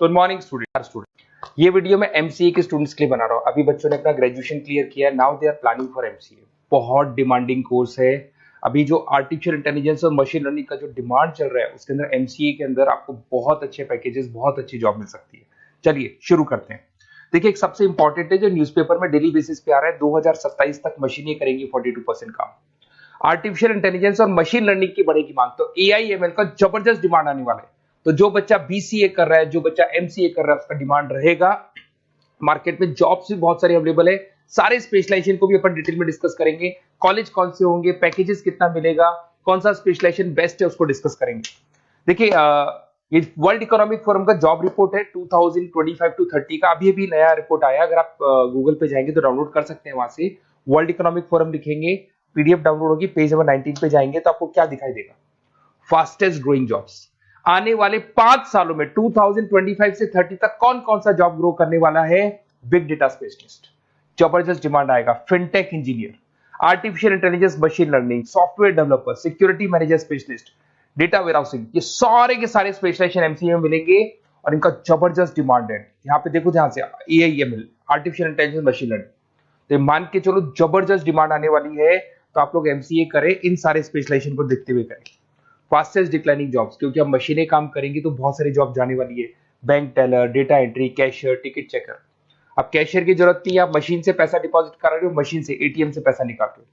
Good morning student. ये video मैं MCA के स्टूडेंट्स के लिए बना रहा हूँ। अभी बच्चों ने अपना ग्रेजुएशन क्लियर किया है, now they are planning for MCA. बहुत डिमांडिंग कोर्स है। अभी जो आर्टिफिशियल इंटेलिजेंस और मशीन लर्निंग का जो डिमांड चल रहा है उसके अंदर एमसीए के अंदर आपको बहुत अच्छे पैकेजेस, बहुत अच्छी जॉब मिल सकती है। चलिए शुरू करते हैं। देखिए, एक सबसे इंपॉर्टेंट है जो न्यूज़पेपर में डेली बेसिस पे आ रहा है, 2027 तक मशीनें करेंगी 42% काम। आर्टिफिशियल इंटेलिजेंस और मशीन लर्निंग की बढ़ेगी मांग, तो एआई एमएल का जबरदस्त डिमांड आने वाला है। तो जो बच्चा बीसीए कर रहा है, जो बच्चा एमसीए कर रहा है, उसका डिमांड रहेगा। मार्केट में जॉब्स भी बहुत सारे अवेलेबल है। सारे स्पेशलाइजेशन को भी अपन डिटेल में डिस्कस करेंगे। कॉलेज कौन से होंगे, पैकेजेस कितना मिलेगा, कौन सा स्पेशलाइजेशन बेस्ट है, उसको डिस्कस करेंगे। देखिए, ये वर्ल्ड इकोनॉमिक फोरम का जॉब रिपोर्ट है 2025 टू 30 का। अभी अभी नया रिपोर्ट आया, अगर आप गूगल पे जाएंगे तो डाउनलोड कर सकते हैं। वहां से वर्ल्ड इकोनॉमिक फोरम लिखेंगे, पीडीएफ डाउनलोड होगी, पेज नंबर 19 पे जाएंगे तो आपको क्या दिखाई देगा, फास्टेस्ट ग्रोइंग जॉब्स। आने वाले 5 सालों में 2025 से 30 तक कौन कौन सा जॉब ग्रो करने वाला है। बिग डेटा स्पेशलिस्ट, जबरदस्त डिमांड आएगा। Fintech engineer, artificial intelligence, machine learning, software developer, security manager specialist, data warehousing, ये सारे के सारे स्पेशलाइजेशन एमसीए में मिलेंगे और इनका जबरदस्त डिमांड है। यहाँ पे देखो, ध्यान से, AIML, artificial intelligence, machine learning, तो मान के चलो जबरदस्त डिमांड आने वाली है। तो आप लोग एमसीए करें, इन सारे स्पेशलाइजेशन को देखते हुए करें। फास्टेस्ट डिक्लाइनिंग जॉब्स, क्योंकि अब मशीनें काम करेंगी तो बहुत सारी जॉब जाने वाली है। Bank teller, data entry, cashier, ticket checker. अब कैशियर की जरूरत नहीं है, आप मशीन से पैसा डिपॉजिट कर रहे हो, मशीन से एटीएम से पैसा निकाल रहे हो।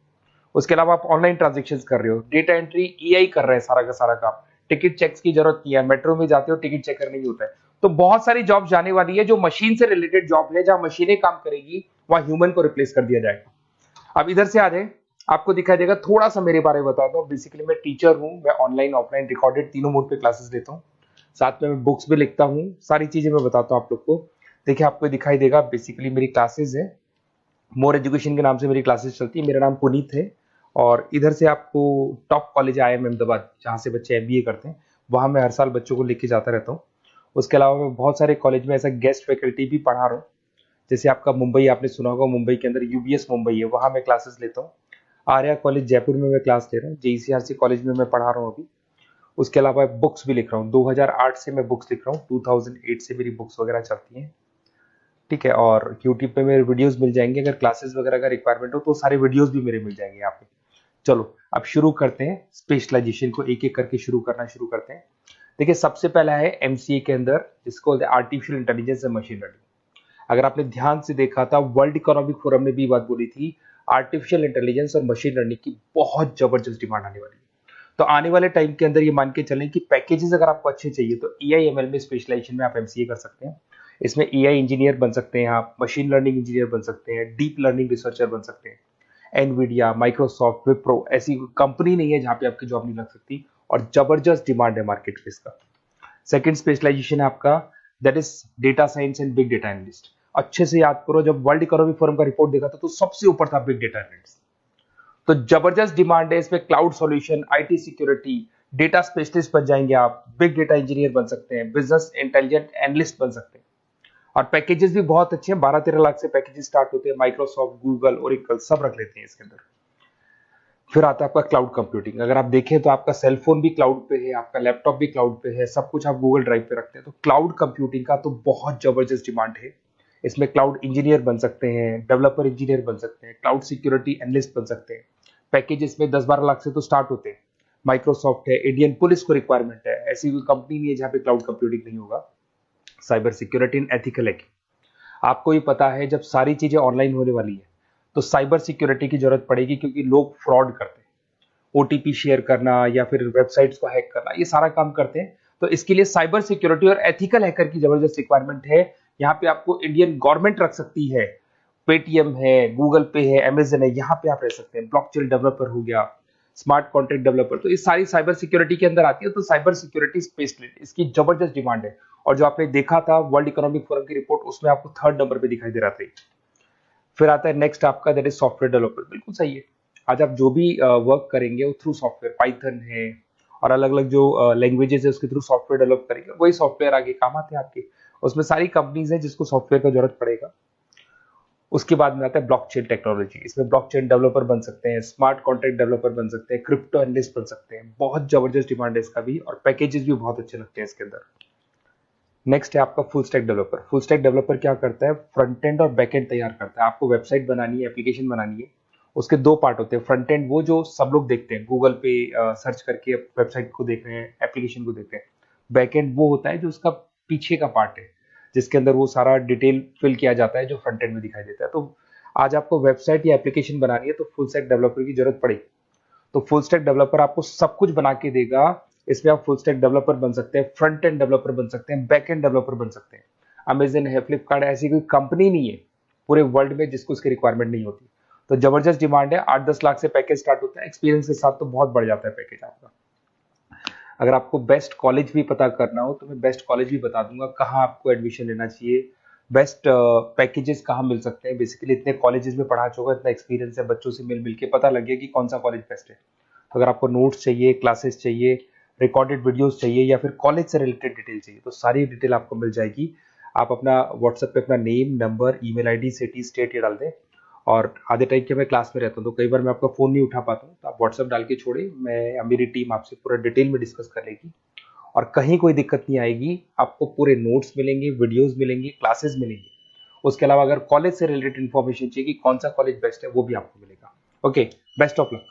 उसके अलावा आप ऑनलाइन ट्रांजेक्शन कर रहे हो। डेटा एंट्री एआई कर रहे हैं सारा का सारा काम। टिकट चेक्स की जरूरत नहीं है, मेट्रो में जाते हो टिकट चेकर नहीं होता है। तो बहुत सारी जॉब जाने वाली है जो मशीन से रिलेटेड जॉब है, जहां मशीनें काम करेगी वहां ह्यूमन को रिप्लेस कर दिया जाएगा। अब इधर से आ जाए, आपको दिखाई देगा। थोड़ा सा मेरे बारे में बताता हूँ। बेसिकली मैं टीचर हूँ, मैं ऑनलाइन ऑफलाइन रिकॉर्डेड तीनों मोड पे क्लासेस लेता हूँ। साथ में मैं बुक्स भी लिखता हूँ, सारी चीजें मैं बताता हूँ आप लोग को। देखिए, आपको दिखाई देगा, बेसिकली मेरी क्लासेस है, मोर एजुकेशन के नाम से मेरी क्लासेस चलती है। मेरा नाम पुनीत है। और इधर से आपको टॉप कॉलेज आईआईएम अहमदाबाद, जहाँ से बच्चे एमबीए करते हैं, वहाँ मैं हर साल बच्चों को लेके जाता रहता हूँ। उसके अलावा मैं बहुत सारे कॉलेज में ऐसा गेस्ट फैकल्टी भी पढ़ा रहा हूँ। जैसे आपका मुंबई, आपने सुना होगा, मुंबई के अंदर यूबीएस मुंबई है, वहाँ मैं क्लासेस लेता हूँ। आर्या कॉलेज जयपुर में मैं क्लास ले रहा हूँ। जेईसीआरसी कॉलेज में मैं पढ़ा रहा हूँ अभी। उसके अलावा बुक्स भी लिख रहा हूँ। 2008 से मैं बुक्स लिख रहा हूँ, 2008 से मेरी बुक्स वगैरह चलती हैं। ठीक है, और यूट्यूब पे मेरे वीडियोस मिल जाएंगे। अगर क्लासेस वगैरह का रिक्वायरमेंट हो तो सारे वीडियोस भी मेरे मिल जाएंगे यहाँ पे। चलो अब शुरू करते हैं, स्पेशलाइजेशन को एक एक करके शुरू करते हैं। देखिए, सबसे पहला है एमसीए के अंदर, जिसको artificial intelligence and machine learning. अगर आपने ध्यान से देखा था, वर्ल्ड इकोनॉमिक फोरम ने भी बात बोली थी, आर्टिफिशियल इंटेलिजेंस और मशीन लर्निंग की बहुत जबरदस्त डिमांड आने वाली है। तो आने वाले टाइम के अंदर ये मान के चलें कि पैकेजेस अगर आपको अच्छे चाहिए तो एआईएमएल में स्पेशलाइजेशन में आप एमसीए कर सकते हैं। इसमें एआई इंजीनियर बन सकते हैं, आप मशीन लर्निंग इंजीनियर बन सकते हैं, डीप लर्निंग रिसर्चर बन सकते हैं। एनवीडिया, माइक्रोसॉफ्ट, विप्रो, ऐसी कंपनी नहीं है जहां पे आपकी जॉब नहीं लग सकती, और जबरदस्त डिमांड है मार्केट में इसका। सेकंड स्पेशलाइजेशन है आपका, that is data science and big data analyst. अच्छे से याद करो, जब वर्ल्ड इकोनॉमिक फोरम का रिपोर्ट देखा था तो सबसे ऊपर था बिग डेटा एनालिस्ट। तो जबरदस्त डिमांड है इसमें। Cloud solution, IT security, data specialist बन जाएंगे आप, बिग डेटा इंजीनियर बन सकते हैं, बिजनेस इंटेलिजेंट एनालिस्ट बन सकते हैं। और पैकेजेस भी बहुत अच्छे हैं, 12-13 लाख से पैकेजेस स्टार्ट होते हैं। माइक्रोसॉफ्ट, गूगल, ओरेकल सब रख लेते हैं इसके अंदर। फिर आता है आपका क्लाउड कंप्यूटिंग। अगर आप देखें तो आपका सेलफोन भी क्लाउड पे है, आपका लैपटॉप भी क्लाउड पे है, सब कुछ आप गूगल ड्राइव पे रखते हैं। तो क्लाउड कंप्यूटिंग का तो बहुत जबरदस्त डिमांड है। इसमें क्लाउड इंजीनियर बन सकते हैं, डेवलपर इंजीनियर बन सकते हैं, क्लाउड सिक्योरिटी एनालिस्ट बन सकते हैं। पैकेज इसमें 10-12 लाख से तो स्टार्ट होते हैं। माइक्रोसॉफ्ट है, इंडियन पुलिस को रिक्वायरमेंट है, ऐसी कोई कंपनी नहीं है जहां पे क्लाउड कंप्यूटिंग नहीं होगा। Cyber security and ethical hacking, आपको ही पता है जब सारी चीजें ऑनलाइन होने वाली है तो साइबर सिक्योरिटी की जरूरत पड़ेगी, क्योंकि लोग फ्रॉड करते हैं। ओटीपी शेयर करना या फिर वेबसाइट्स को हैक करना, ये सारा काम करते हैं। तो इसके लिए साइबर सिक्योरिटी और एथिकल हैकर की जबरदस्त रिक्वायरमेंट है। यहाँ पे आपको इंडियन गवर्नमेंट रख सकती है, पेटीएम है, गूगल पे है, अमेजन है, यहाँ पे आप रह सकते हैं। ब्लॉकचेन डेवलपर हो गया, स्मार्ट कॉन्ट्रैक्ट डेवलपर, तो ये सारी साइबर सिक्योरिटी के अंदर आती है। तो साइबर सिक्योरिटी स्पेशलिस्ट, इसकी जबरदस्त डिमांड है। और जो आपने देखा था वर्ल्ड इकोनॉमिक फोरम की रिपोर्ट, उसमें आपको 3rd नंबर पे दिखाई दे रहा था। फिर आता है नेक्स्ट आपका, दैट इज सॉफ्टवेयर डेवलपर। बिल्कुल सही है। आज आप जो भी वर्क करेंगे वो थ्रू सॉफ्टवेयर, पाइथन है और अलग अलग जो लैंग्वेजेस है उसके थ्रू सॉफ्टवेयर डेवलप करेंगे, वही सॉफ्टवेयर आगे काम आते हैं आपके। उसमें सारी कंपनीज है जिसको सॉफ्टवेयर का जरूरत पड़ेगा। उसके बाद में आता है ब्लॉकचेन टेक्नोलॉजी। इसमें ब्लॉकचेन डेवलपर बन सकते हैं, स्मार्ट कॉन्ट्रैक्ट डेवलपर बन सकते हैं, क्रिप्टो एनालिस्ट बन सकते हैं। बहुत जबरदस्त डिमांड है इसका भी, और पैकेजेस भी बहुत अच्छे लगते हैं इसके अंदर। नेक्स्ट है आपका full stack developer. Full stack developer क्या करता है, फ्रंट एंड और बैक एंड तैयार करता है। आपको वेबसाइट बनानी है, एप्लीकेशन बनानी है, उसके दो पार्ट होते हैं। फ्रंट एंड वो जो सब लोग देखते हैं, गूगल पे सर्च करके वेबसाइट को देख रहे हैं, एप्लीकेशन को देख रहे हैं। बैक एंड वो होता है जो उसका पीछे का पार्ट है, जिसके अंदर वो सारा डिटेल फिल किया जाता है जो फ्रंट एंड में दिखाई देता है। तो आज आपको वेबसाइट या एप्लीकेशन बनानी है तो फुल स्टैक डेवलपर की जरूरत पड़ेगी। तो फुल स्टैक डेवलपर आपको सब कुछ बना के देगा। इसमें आप फुल स्टैक डेवलपर बन सकते हैं, फ्रंट एंड डेवलपर बन सकते हैं, बैक एंड डेवलपर बन सकते हैं। अमेजन है, फ्लिपकार्ट है, ऐसी कोई कंपनी नहीं है पूरे वर्ल्ड में जिसको उसकी रिक्वायरमेंट नहीं होती। तो जबरदस्त डिमांड है, 8-10 लाख से पैकेज स्टार्ट होता है। एक्सपीरियंस के साथ तो बहुत बढ़ जाता है पैकेज आपका। अगर आपको बेस्ट कॉलेज भी पता करना हो तो मैं बेस्ट कॉलेज भी बता दूंगा, कहाँ आपको एडमिशन लेना चाहिए, बेस्ट पैकेजेस कहाँ मिल सकते हैं। बेसिकली इतने कॉलेजेस में पढ़ा चुका, इतना एक्सपीरियंस है, बच्चों से मिल मिल के पता लग गया कि कौन सा कॉलेज बेस्ट है। तो अगर आपको नोट्स चाहिए, क्लासेस चाहिए, रिकॉर्डेड वीडियोस चाहिए या फिर कॉलेज से रिलेटेड डिटेल चाहिए, तो सारी डिटेल आपको मिल जाएगी। आप अपना व्हाट्सएप पे अपना name, number, email ID, city, state ये डाल दें। और आधे टाइम के मैं क्लास में रहता हूँ तो कई बार मैं आपका फ़ोन नहीं उठा पाता हूँ, तो आप व्हाट्सएप डाल के छोड़े, मैं मेरी टीम आपसे पूरा डिटेल में डिस्कस कर लेगी। और कहीं कोई दिक्कत नहीं आएगी। आपको पूरे नोट्स मिलेंगे, वीडियोस मिलेंगे, क्लासेस मिलेंगे। उसके अलावा अगर कॉलेज से रिलेटेड इन्फॉर्मेशन चाहिए कि कौन सा कॉलेज बेस्ट है, वो भी आपको मिलेगा। Okay, best of luck.